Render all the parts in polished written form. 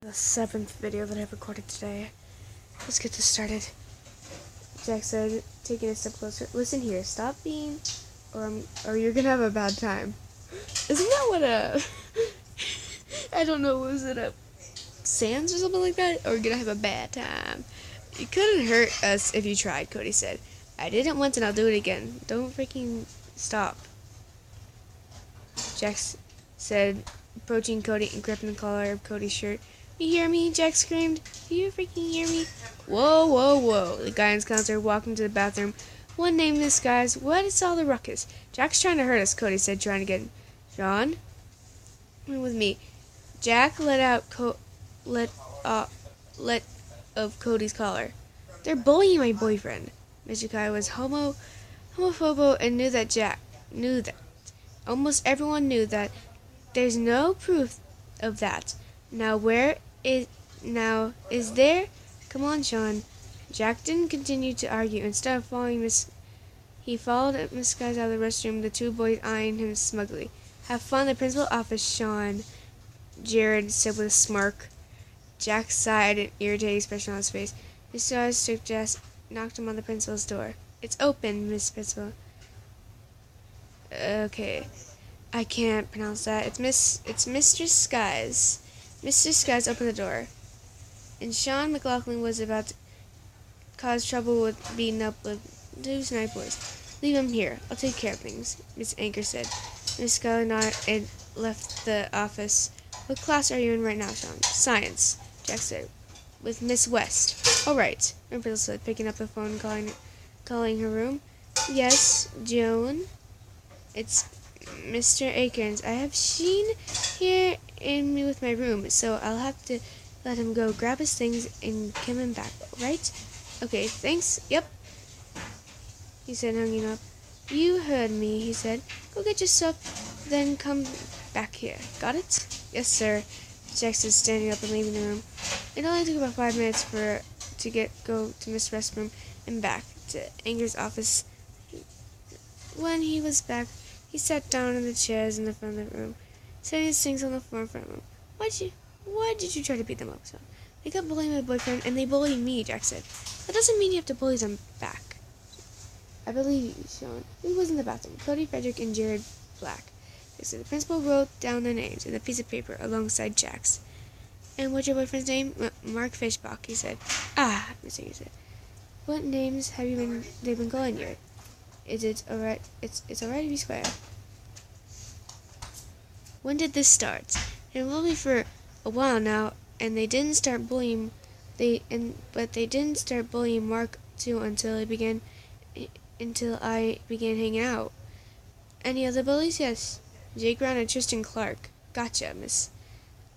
The 7th video that I've recorded today. Let's get this started. Jack said, taking a step closer. Listen here, stop being, or you're gonna have a bad time. Isn't that what I don't know, was it a Sans or something like that? Or you're gonna have a bad time. You couldn't hurt us if you tried, Cody said. I did it once and I'll do it again. Don't freaking stop. Jack said, approaching Cody and gripping the collar of Cody's shirt. You hear me? Jack screamed. Do you freaking hear me? Whoa, whoa, whoa. The guidance counselor walked into the bathroom. What name this, guys? What is all the ruckus? Jack's trying to hurt us, Cody said, trying to get him. Sean? Come with me. Jack let of Cody's collar. They're bullying my boyfriend. Mr. Kai was homophobo and knew that Jack knew that. Almost everyone knew that. There's no proof of that. Now is there? Come on, Sean. Jack didn't continue to argue. Instead of following he followed Miss Skies out of the restroom, the two boys eyeing him smugly. Have fun in the principal's office, Sean, Jared said with a smirk. Jack sighed, an irritated expression on his face. His Skies took Jess, knocked him on the principal's door. It's open, Miss Principal. Okay. I can't pronounce that. It's Mr. Skies. Mr. Skies opened the door, and Sean McLaughlin was about to cause trouble with beating up with two night boys. Leave him here. I'll take care of things, Miss Anchor said. Miss Skylar nodded and left the office. What class are you in right now, Sean? Science, Jack said. With Miss West. All right, Principal said, picking up the phone, calling her room. Yes, Joan. It's Mr. Akins. I have Sheen here in me with my room, so I'll have to let him go grab his things and come him back, right? Okay, thanks. Yep. He said, hanging up. You heard me, he said. Go get your stuff, then come back here. Got it? Yes, sir. Jack said, standing up and leaving the room. It only took about 5 minutes to go to Miss West's room and back to Anger's office. When he was back, he sat down in the chairs in the front of the room, setting his things on the floor in front of him. Why did you try to beat them up, son? They kept bullying my boyfriend, and they bullied me, Jack said. That doesn't mean you have to bully them back. I believe you, Sean. Who was in the bathroom? Cody, Frederick, and Jared Black. They said the principal wrote down their names in a piece of paper alongside Jack's. And what's your boyfriend's name? Mark Fishbach, he said. Ah, Miss Singer said. What names have they been calling you? Is it alright? It's alright to be square. When did this start? It will be for a while now, and they didn't start bullying. But they didn't start bullying Mark too until I began hanging out. Any other bullies? Yes. Jake Brown and Tristan Clark. Gotcha, miss.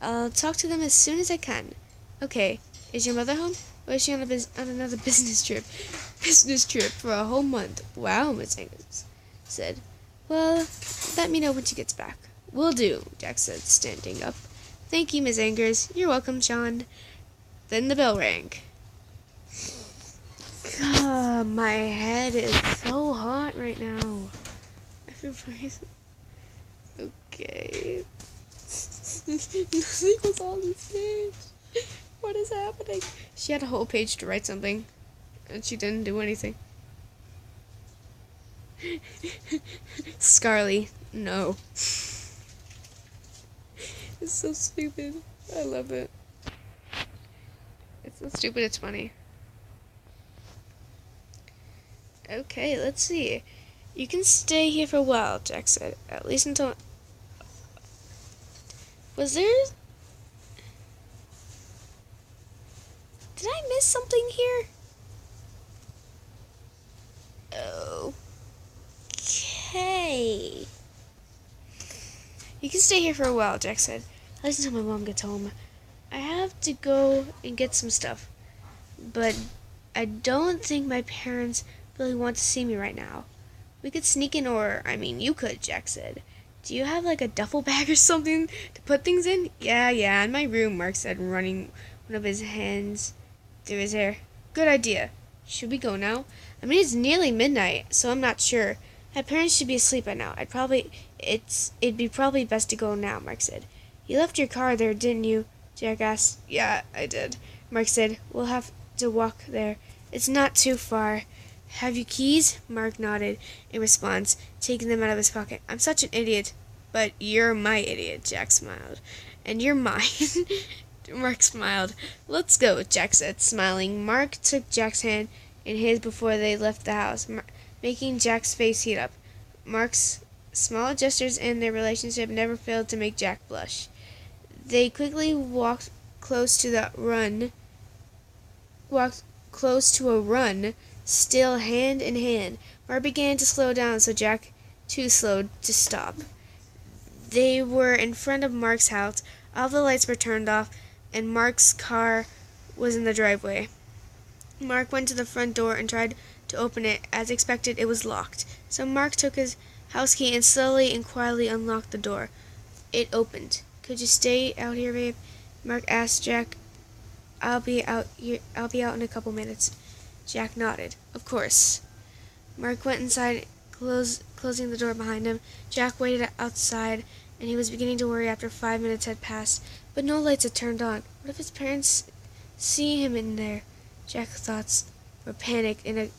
I'll talk to them as soon as I can. Okay. Is your mother home? Or is she on another business trip? Business trip for a whole month. Wow, Miss Angus said. Well, let me know when she gets back. Will do, Jack said, standing up. Thank you, Miss Angers. You're welcome, Sean. Then the bell rang. God, my head is so hot right now. Everybody's okay. Nothing was on this page. What is happening? She had a whole page to write something, and she didn't do anything. Scarly, no. It's so stupid. I love it. It's so stupid, it's funny. Okay, let's see. You can stay here for a while, Jack said. At least until... Was there... Did I miss something here? Okay. You can stay here for a while, Jack said. At least until my mom gets home. I have to go and get some stuff. But I don't think my parents really want to see me right now. We could sneak in, you could, Jack said. Do you have like a duffel bag or something to put things in? Yeah, in my room, Mark said, running one of his hands through his hair. Good idea. Should we go now? It's nearly midnight, so I'm not sure. My parents should be asleep by now. It'd be probably best to go now, Mark said. You left your car there, didn't you? Jack asked. Yeah, I did. Mark said, we'll have to walk there. It's not too far. Have you keys? Mark nodded in response, taking them out of his pocket. I'm such an idiot. But you're my idiot, Jack smiled. And you're mine. Mark smiled. Let's go, Jack said, smiling. Mark took Jack's hand in his before they left the house, making Jack's face heat up. Mark's small gestures and their relationship never failed to make Jack blush. They quickly walked close to a run, still hand in hand. Mark began to slow down, so Jack too slowed to stop. They were in front of Mark's house. All the lights were turned off, and Mark's car was in the driveway. Mark went to the front door and tried to open it. As expected, it was locked. So Mark took his house key and slowly and quietly unlocked the door. It opened. Could you stay out here, babe? Mark asked Jack. I'll be out in a couple minutes. Jack nodded. Of course. Mark went inside, closing the door behind him. Jack waited outside, and he was beginning to worry after 5 minutes had passed. But no lights had turned on. What if his parents see him in there? Jack's thoughts were panicked and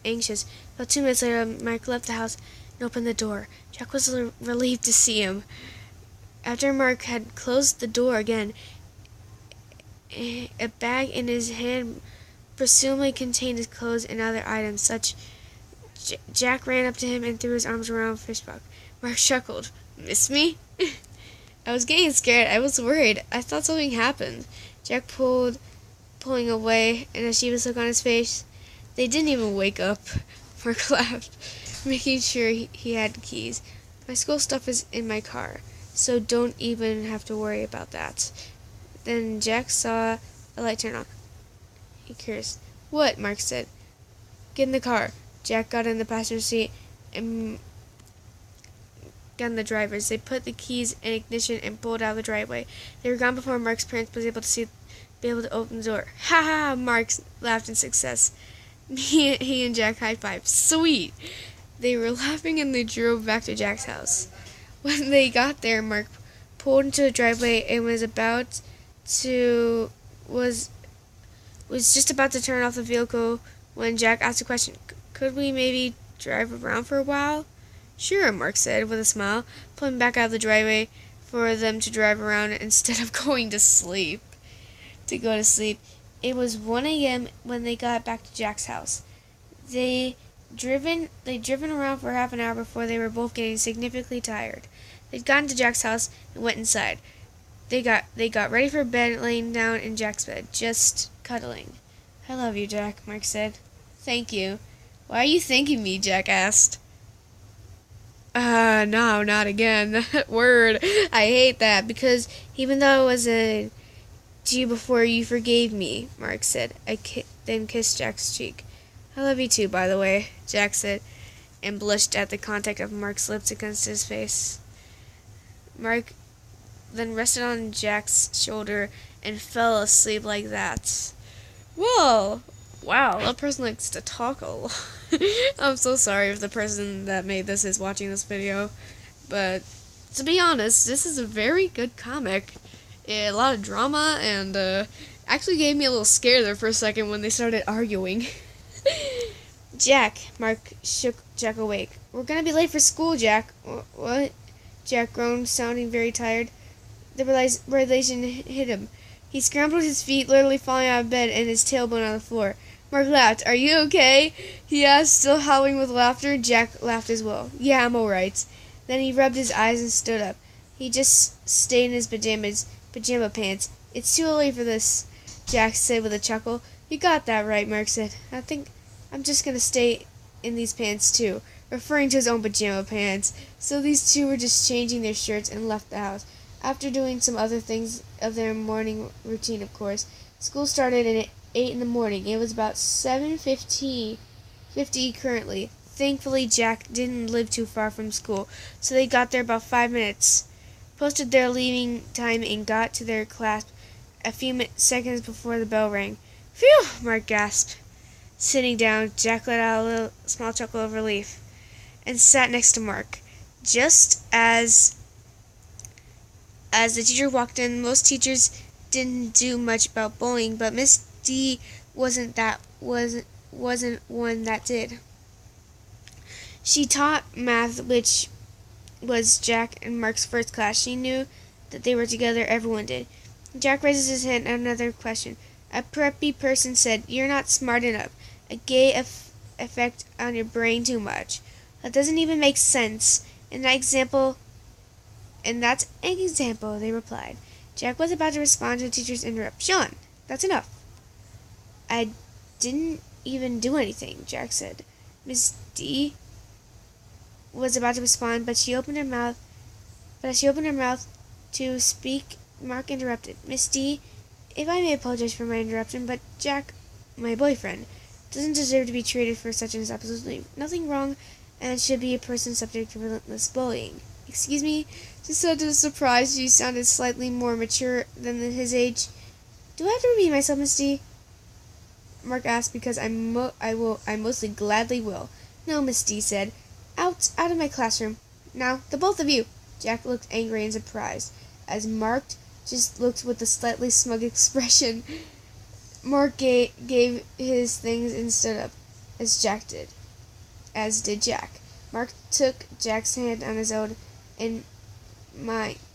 anxious. About 2 minutes later, Mark left the house and opened the door. Jack was relieved to see him. After Mark had closed the door again, a bag in his hand presumably contained his clothes and other items. Jack ran up to him and threw his arms around Fishbuck. Mark chuckled. Miss me? I was getting scared. I was worried. I thought something happened. Jack pulling away, and a sheepish look on his face. They didn't even wake up. Mark laughed, making sure he had keys. My school stuff is in my car, so don't even have to worry about that. Then Jack saw a light turn on. He cursed. What? Mark said. Get in the car. Jack got in the passenger seat and got in the driver's. They put the keys in ignition and pulled out of the driveway. They were gone before Mark's parents was able to open the door. Ha ha! Mark laughed in success. He and Jack high-fived. Sweet! They were laughing and they drove back to Jack's house. When they got there, Mark pulled into the driveway and was just about to turn off the vehicle when Jack asked a question. Could we maybe drive around for a while? Sure, Mark said with a smile, pulling back out of the driveway for them to drive around instead of going to sleep. It was 1 a.m. when they got back to Jack's house. They'd driven around for half an hour before they were both getting significantly tired. They'd gotten to Jack's house and went inside. They got ready for bed, laying down in Jack's bed, just cuddling. I love you, Jack, Mark said. Thank you. Why are you thanking me? Jack asked. No, not again. That word. I hate that, because even though I was to you before, you forgave me, Mark said. Then kissed Jack's cheek. I love you too, by the way, Jack said, and blushed at the contact of Mark's lips against his face. Mark then rested on Jack's shoulder and fell asleep like that. Whoa! Wow, that person likes to talk a lot. I'm so sorry if the person that made this is watching this video, but to be honest, this is a very good comic. A lot of drama, and actually gave me a little scare there for a second when they started arguing. Jack, Mark shook Jack awake. We're gonna be late for school, Jack. What? Jack groaned, sounding very tired. The realization hit him. He scrambled to his feet, literally falling out of bed and his tailbone on the floor. Mark laughed. Are you okay? He asked, still howling with laughter. Jack laughed as well. Yeah, I'm alright. Then he rubbed his eyes and stood up. He just stayed in his pajama pants. It's too early for this, Jack said with a chuckle. You got that right, Mark said. I think I'm just going to stay in these pants too, referring to his own pajama pants. So these two were just changing their shirts and left the house. After doing some other things of their morning routine, of course. School started at 8 in the morning. It was about 7:50 currently. Thankfully, Jack didn't live too far from school, so they got there about 5 minutes. Posted their leaving time and got to their class a few seconds before the bell rang. Phew! Mark gasped. Sitting down, Jack let out a little small chuckle of relief and sat next to Mark. Just as the teacher walked in, most teachers didn't do much about bullying, but Miss D wasn't one that did. She taught math, which was Jack and Mark's first class. She knew that they were together. Everyone did. Jack raises his hand. Another question. A preppy person said, "You're not smart enough. A gay effect on your brain too much." That doesn't even make sense. And that's an example, they replied. Jack was about to respond to the teacher's interrupt. "Sean, that's enough." "I didn't even do anything," Jack said. Miss D was about to respond, but she opened her mouth. But as she opened her mouth to speak, Mark interrupted. "Miss D, if I may apologize for my interruption, but Jack, my boyfriend, doesn't deserve to be treated for such an absolutely nothing wrong, and should be a person subject to relentless bullying." "Excuse me?" She said to his surprise. She sounded slightly more mature than his age. "Do I have to repeat myself, Miss D?" Mark asked. "Because I mostly gladly will." "No," Miss D said. Out of my classroom. Now, the both of you." Jack looked angry and surprised, as Mark just looked with a slightly smug expression. Mark gave his things and stood up, as did Jack. Mark took Jack's hand on his own and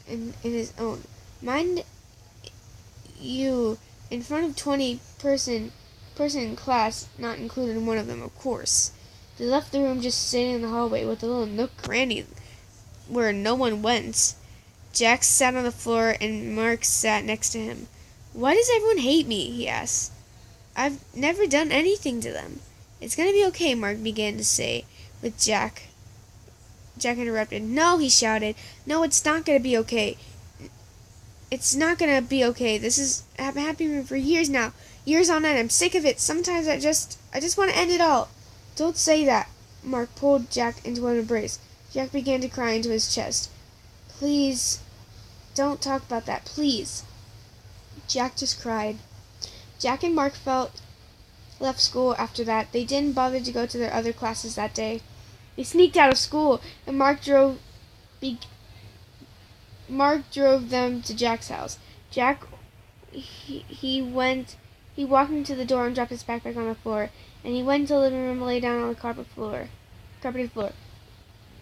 in his own. "Mind you, in front of 20 person in class, not including one of them, of course." They left the room, just sitting in the hallway with a little nook cranny where no one went. Jack sat on the floor and Mark sat next to him. "Why does everyone hate me?" he asked. "I've never done anything to them." "It's gonna be okay," Mark began to say, with Jack. Jack interrupted. "No," he shouted. "No, it's not gonna be okay. It's not gonna be okay. This has been happening for years now. Years on end. I'm sick of it. Sometimes I just want to end it all." "Don't say that." Mark pulled Jack into an embrace. Jack began to cry into his chest. "Please, don't talk about that, please." Jack just cried. Jack and Mark left school after that. They didn't bother to go to their other classes that day. They sneaked out of school, and Mark drove them to Jack's house. Jack, he walked into the door and dropped his backpack on the floor, and he went into the living room and lay down on the carpeted floor.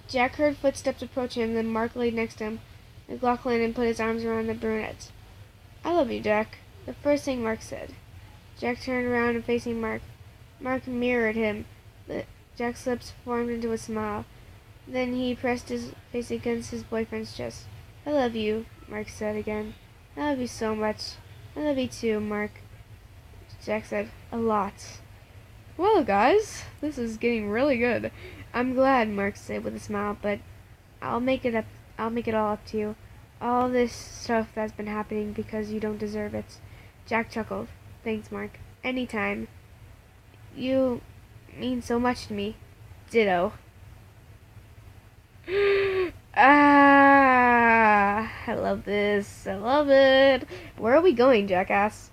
Jack heard footsteps approach him, then Mark laid next to him, McLaughlin, and put his arms around the brunette. "I love you, Jack," the first thing Mark said. Jack turned around and facing Mark. Mark mirrored him. Jack's lips formed into a smile. Then he pressed his face against his boyfriend's chest. "I love you," Mark said again. "I love you so much." "I love you too, Mark," Jack said. "A lot." "Well, guys, this is getting really good." "I'm glad," Mark said with a smile, "but I'll make it all up to you. All this stuff that's been happening because you don't deserve it." Jack chuckled. "Thanks, Mark. Anytime. You mean so much to me." "Ditto." I love this. I love it. "Where are we going?" Jack asked.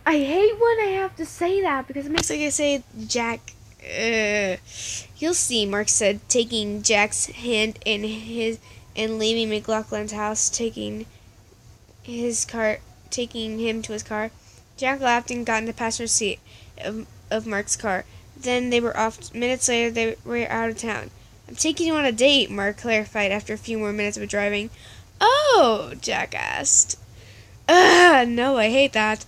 I hate when I have to say that because it makes like I say Jack. You'll see, Mark said, taking Jack's hand in his and leaving McLaughlin's house, taking him to his car. Jack laughed and got in the passenger seat of Mark's car. Then they were off. Minutes later, they were out of town. "I'm taking you on a date," Mark clarified after a few more minutes of driving. "Oh," Jack asked. No, I hate that."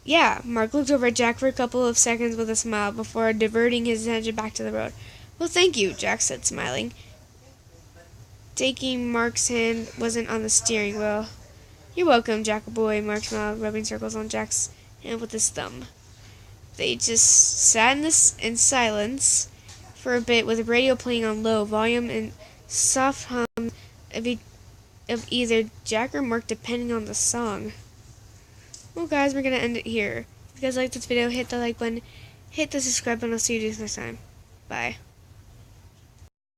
"Yeah." Mark looked over at Jack for a couple of seconds with a smile before diverting his attention back to the road. "Well, thank you," Jack said, smiling. Taking Mark's hand wasn't on the steering wheel. "You're welcome, Jack boy," Mark smiled, rubbing circles on Jack's hand with his thumb. They just sat in silence for a bit, with the radio playing on low volume and soft hum of either Jack or Mark, depending on the song. Well, guys, we're going to end it here. If you guys liked this video, hit the like button, hit the subscribe button. I'll see you guys next time. Bye.